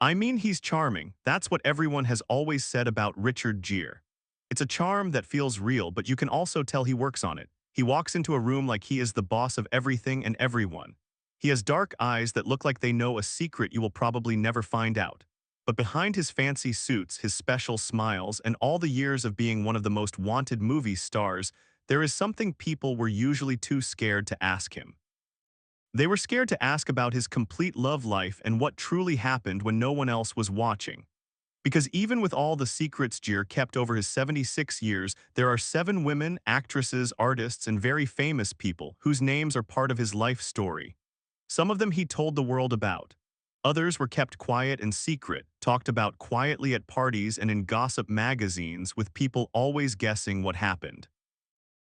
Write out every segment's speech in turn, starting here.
I mean, he's charming. That's what everyone has always said about Richard Gere. It's a charm that feels real, but you can also tell he works on it. He walks into a room like he is the boss of everything and everyone. He has dark eyes that look like they know a secret you will probably never find out. But behind his fancy suits, his special smiles, and all the years of being one of the most wanted movie stars, there is something people were usually too scared to ask him. They were scared to ask about his complete love life and what truly happened when no one else was watching. Because even with all the secrets Gere kept over his 76 years, there are 7 women, actresses, artists, and very famous people whose names are part of his life story. Some of them he told the world about. Others were kept quiet and secret, talked about quietly at parties and in gossip magazines with people always guessing what happened.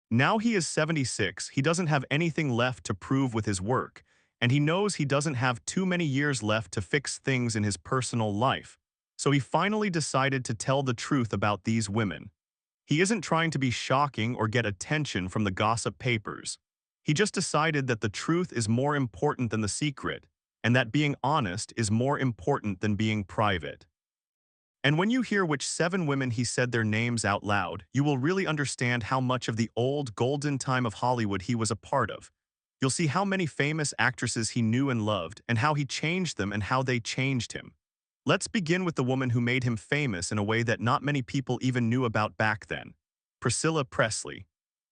Now he is 76, he doesn't have anything left to prove with his work, and he knows he doesn't have too many years left to fix things in his personal life. So he finally decided to tell the truth about these women. He isn't trying to be shocking or get attention from the gossip papers. He just decided that the truth is more important than the secret, and that being honest is more important than being private. And when you hear which 7 women he said their names out loud, you will really understand how much of the old golden time of Hollywood he was a part of. You'll see how many famous actresses he knew and loved, and how he changed them and how they changed him. Let's begin with the woman who made him famous in a way that not many people even knew about back then. Priscilla Presley.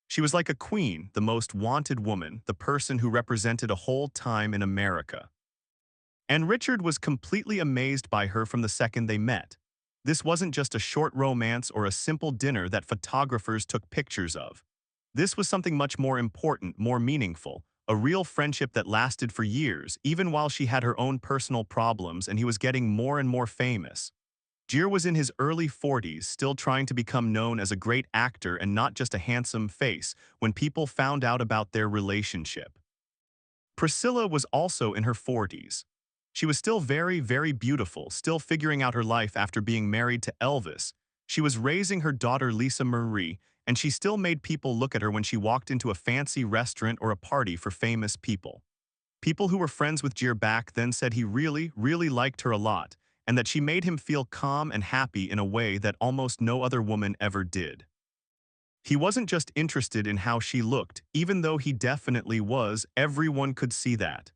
She was like a queen, the most wanted woman, the person who represented a whole time in America. And Richard was completely amazed by her from the second they met. This wasn't just a short romance or a simple dinner that photographers took pictures of. This was something much more important, more meaningful, a real friendship that lasted for years, even while she had her own personal problems and he was getting more and more famous. Gere was in his early 40s, still trying to become known as a great actor and not just a handsome face, when people found out about their relationship. Priscilla was also in her 40s. She was still very, very beautiful, still figuring out her life after being married to Elvis. She was raising her daughter Lisa Marie, and she still made people look at her when she walked into a fancy restaurant or a party for famous people. People who were friends with Gere back then said he really, really liked her a lot, and that she made him feel calm and happy in a way that almost no other woman ever did. He wasn't just interested in how she looked, even though he definitely was, everyone could see that.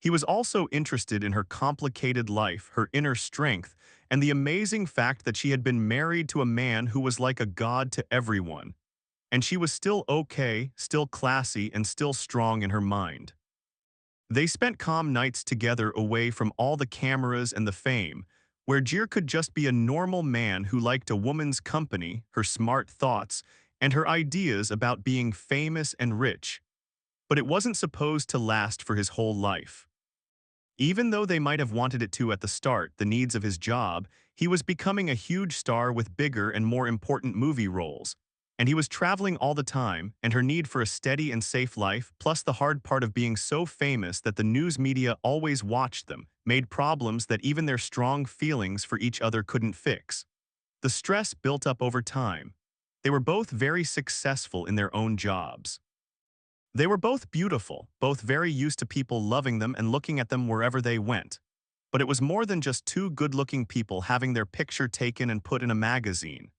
He was also interested in her complicated life, her inner strength, and the amazing fact that she had been married to a man who was like a god to everyone. And she was still okay, still classy, and still strong in her mind. They spent calm nights together away from all the cameras and the fame, where Gere could just be a normal man who liked a woman's company, her smart thoughts, and her ideas about being famous and rich. But it wasn't supposed to last for his whole life. Even though they might have wanted it to at the start, the needs of his job, he was becoming a huge star with bigger and more important movie roles. And he was traveling all the time, and her need for a steady and safe life, plus the hard part of being so famous that the news media always watched them, made problems that even their strong feelings for each other couldn't fix. The stress built up over time. They were both very successful in their own jobs. They were both beautiful, both very used to people loving them and looking at them wherever they went. But it was more than just 2 good-looking people having their picture taken and put in a magazine.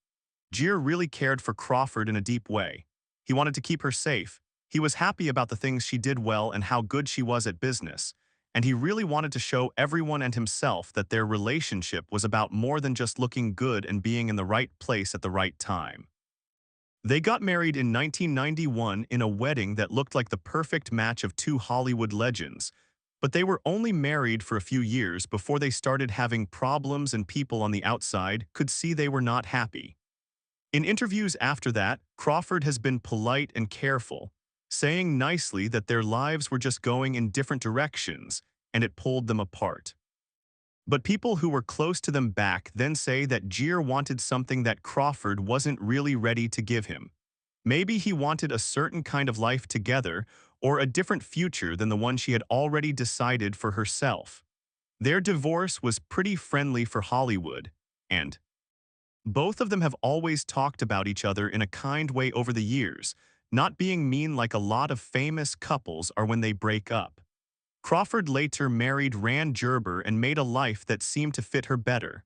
Gere really cared for Crawford in a deep way. He wanted to keep her safe. He was happy about the things she did well and how good she was at business. And he really wanted to show everyone and himself that their relationship was about more than just looking good and being in the right place at the right time. They got married in 1991 in a wedding that looked like the perfect match of 2 Hollywood legends, but they were only married for a few years before they started having problems and people on the outside could see they were not happy. In interviews after that, Crawford has been polite and careful, saying nicely that their lives were just going in different directions, and it pulled them apart. But people who were close to them back then say that Gere wanted something that Crawford wasn't really ready to give him. Maybe he wanted a certain kind of life together, or a different future than the one she had already decided for herself. Their divorce was pretty friendly for Hollywood, and both of them have always talked about each other in a kind way over the years, not being mean like a lot of famous couples are when they break up. Crawford later married Rand Gerber and made a life that seemed to fit her better.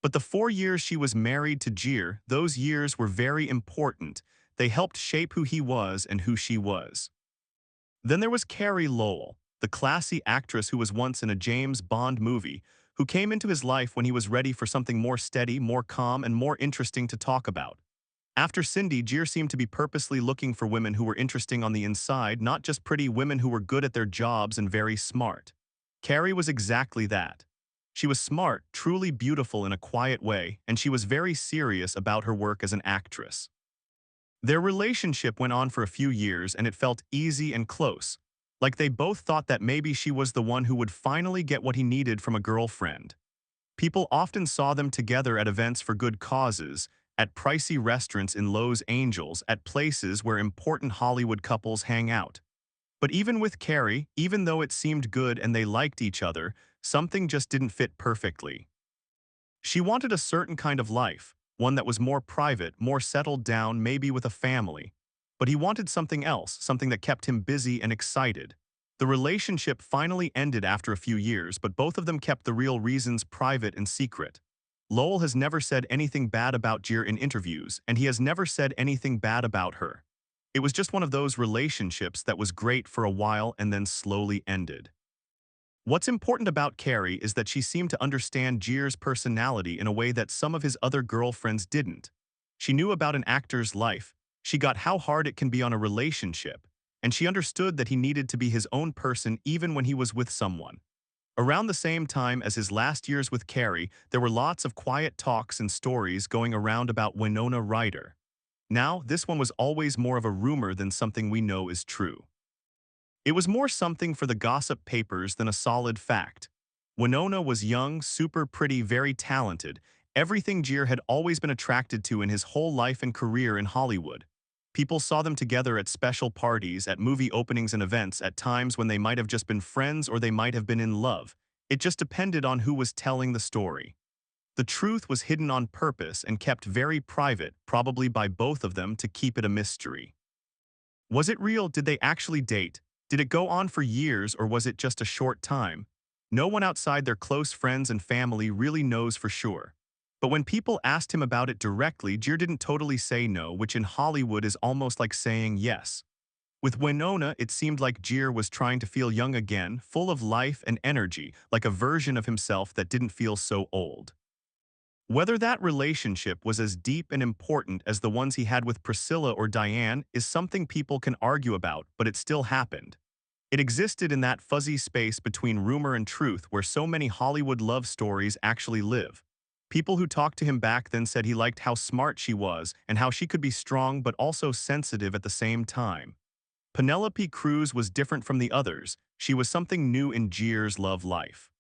But the 4 years she was married to Gere, those years were very important. They helped shape who he was and who she was. Then there was Carrie Lowell, the classy actress who was once in a James Bond movie, who came into his life when he was ready for something more steady, more calm, and more interesting to talk about. After Cindy, Gere seemed to be purposely looking for women who were interesting on the inside, not just pretty women who were good at their jobs and very smart. Carrie was exactly that. She was smart, truly beautiful in a quiet way, and she was very serious about her work as an actress. Their relationship went on for a few years and it felt easy and close, like they both thought that maybe she was the one who would finally get what he needed from a girlfriend. People often saw them together at events for good causes, at pricey restaurants in Los Angeles, at places where important Hollywood couples hang out. But even with Carrie, even though it seemed good and they liked each other, something just didn't fit perfectly. She wanted a certain kind of life, one that was more private, more settled down, maybe with a family. But he wanted something else, something that kept him busy and excited. The relationship finally ended after a few years, but both of them kept the real reasons private and secret. Lowell has never said anything bad about Gere in interviews, and he has never said anything bad about her. It was just one of those relationships that was great for a while and then slowly ended. What's important about Carrie is that she seemed to understand Gere's personality in a way that some of his other girlfriends didn't. She knew about an actor's life, she got how hard it can be on a relationship, and she understood that he needed to be his own person even when he was with someone. Around the same time as his last years with Carrie, there were lots of quiet talks and stories going around about Winona Ryder. Now, this one was always more of a rumor than something we know is true. It was more something for the gossip papers than a solid fact. Winona was young, super pretty, very talented, everything Gere had always been attracted to in his whole life and career in Hollywood. People saw them together at special parties, at movie openings and events, at times when they might have just been friends or they might have been in love. It just depended on who was telling the story. The truth was hidden on purpose and kept very private, probably by both of them to keep it a mystery. Was it real? Did they actually date? Did it go on for years or was it just a short time? No one outside their close friends and family really knows for sure. But when people asked him about it directly, Gere didn't totally say no, which in Hollywood is almost like saying yes. With Winona, it seemed like Gere was trying to feel young again, full of life and energy, like a version of himself that didn't feel so old. Whether that relationship was as deep and important as the ones he had with Priscilla or Diane is something people can argue about, but it still happened. It existed in that fuzzy space between rumor and truth where so many Hollywood love stories actually live. People who talked to him back then said he liked how smart she was and how she could be strong but also sensitive at the same time. Penelope Cruz was different from the others. She was something new in Gere's love life.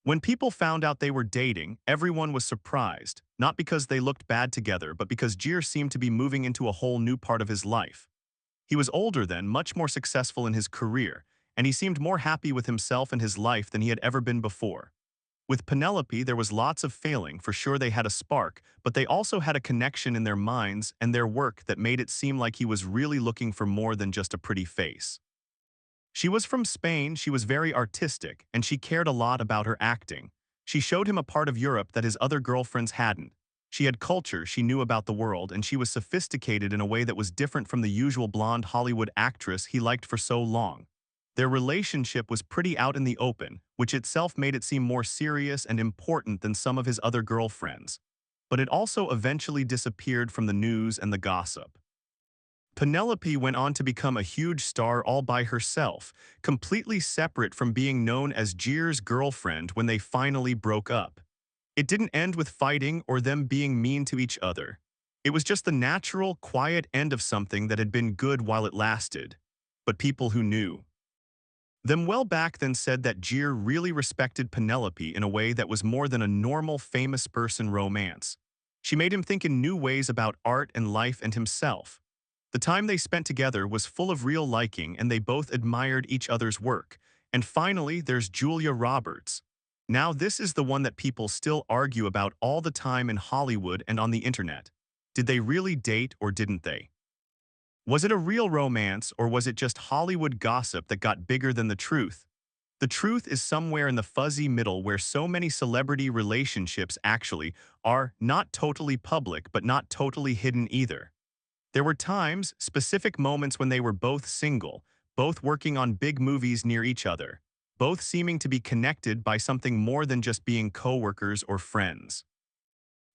When people found out they were dating, everyone was surprised, not because they looked bad together, but because Gere seemed to be moving into a whole new part of his life. He was older then, much more successful in his career, and he seemed more happy with himself and his life than he had ever been before. With Penelope, there was lots of failing, for sure they had a spark, but they also had a connection in their minds and their work that made it seem like he was really looking for more than just a pretty face. She was from Spain, she was very artistic, and she cared a lot about her acting. She showed him a part of Europe that his other girlfriends hadn't. She had culture, she knew about the world, and she was sophisticated in a way that was different from the usual blonde Hollywood actress he liked for so long. Their relationship was pretty out in the open, which itself made it seem more serious and important than some of his other girlfriends. But it also eventually disappeared from the news and the gossip. Penelope went on to become a huge star all by herself, completely separate from being known as Gere's girlfriend when they finally broke up. It didn't end with fighting or them being mean to each other. It was just the natural, quiet end of something that had been good while it lasted. But people who knew them well back then said that Gere really respected Penelope in a way that was more than a normal famous person romance. She made him think in new ways about art and life and himself. The time they spent together was full of real liking and they both admired each other's work. And finally, there's Julia Roberts. Now this is the one that people still argue about all the time in Hollywood and on the internet. Did they really date or didn't they? Was it a real romance or was it just Hollywood gossip that got bigger than the truth? The truth is somewhere in the fuzzy middle where so many celebrity relationships actually are not totally public but not totally hidden either. There were times, specific moments when they were both single, both working on big movies near each other, both seeming to be connected by something more than just being coworkers or friends.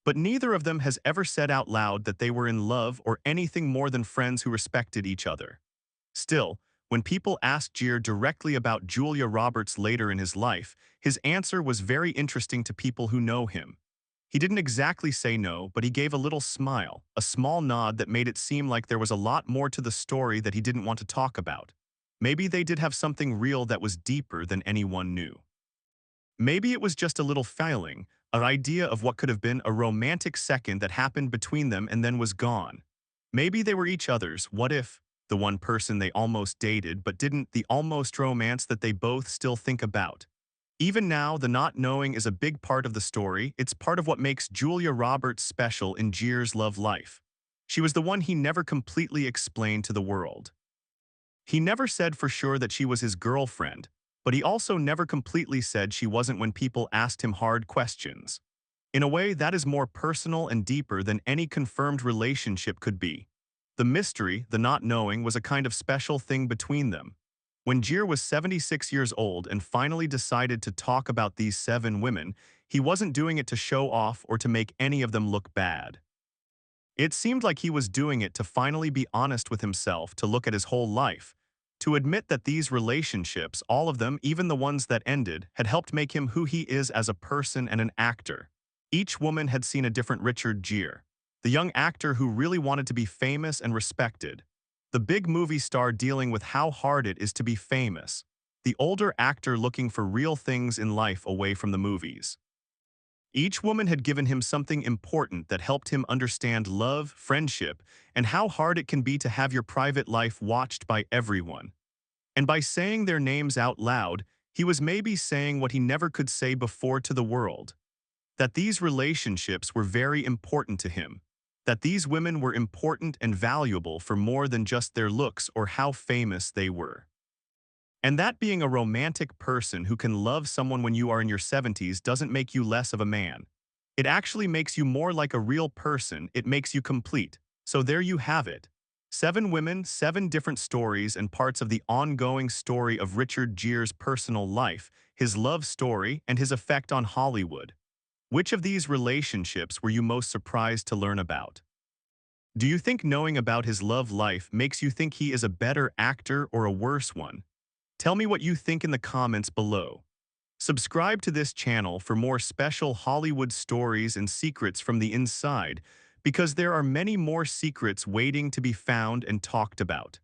But neither of them has ever said out loud that they were in love or anything more than friends who respected each other. Still, when people asked Gere directly about Julia Roberts later in his life, his answer was very interesting to people who know him. He didn't exactly say no, but he gave a little smile, a small nod that made it seem like there was a lot more to the story that he didn't want to talk about. Maybe they did have something real that was deeper than anyone knew. Maybe it was just a little feeling, an idea of what could have been a romantic second that happened between them and then was gone. Maybe they were each other's. What if the one person they almost dated but didn't, the almost romance that they both still think about? Even now, the not knowing is a big part of the story. It's part of what makes Julia Roberts special in Gere's love life. She was the one he never completely explained to the world. He never said for sure that she was his girlfriend, but he also never completely said she wasn't when people asked him hard questions. In a way, that is more personal and deeper than any confirmed relationship could be. The mystery, the not knowing, was a kind of special thing between them. When Gere was 76 years old and finally decided to talk about these 7 women, he wasn't doing it to show off or to make any of them look bad. It seemed like he was doing it to finally be honest with himself, to look at his whole life, to admit that these relationships, all of them, even the ones that ended, had helped make him who he is as a person and an actor. Each woman had seen a different Richard Gere, the young actor who really wanted to be famous and respected, the big movie star dealing with how hard it is to be famous, the older actor looking for real things in life away from the movies. Each woman had given him something important that helped him understand love, friendship, and how hard it can be to have your private life watched by everyone. And by saying their names out loud, he was maybe saying what he never could say before to the world. That these relationships were very important to him. That these women were important and valuable for more than just their looks or how famous they were. And that being a romantic person who can love someone when you are in your 70s doesn't make you less of a man. It actually makes you more like a real person. It makes you complete. So there you have it. 7 women, 7 different stories and parts of the ongoing story of Richard Gere's personal life, his love story, and his effect on Hollywood. Which of these relationships were you most surprised to learn about? Do you think knowing about his love life makes you think he is a better actor or a worse one? Tell me what you think in the comments below. Subscribe to this channel for more special Hollywood stories and secrets from the inside, because there are many more secrets waiting to be found and talked about.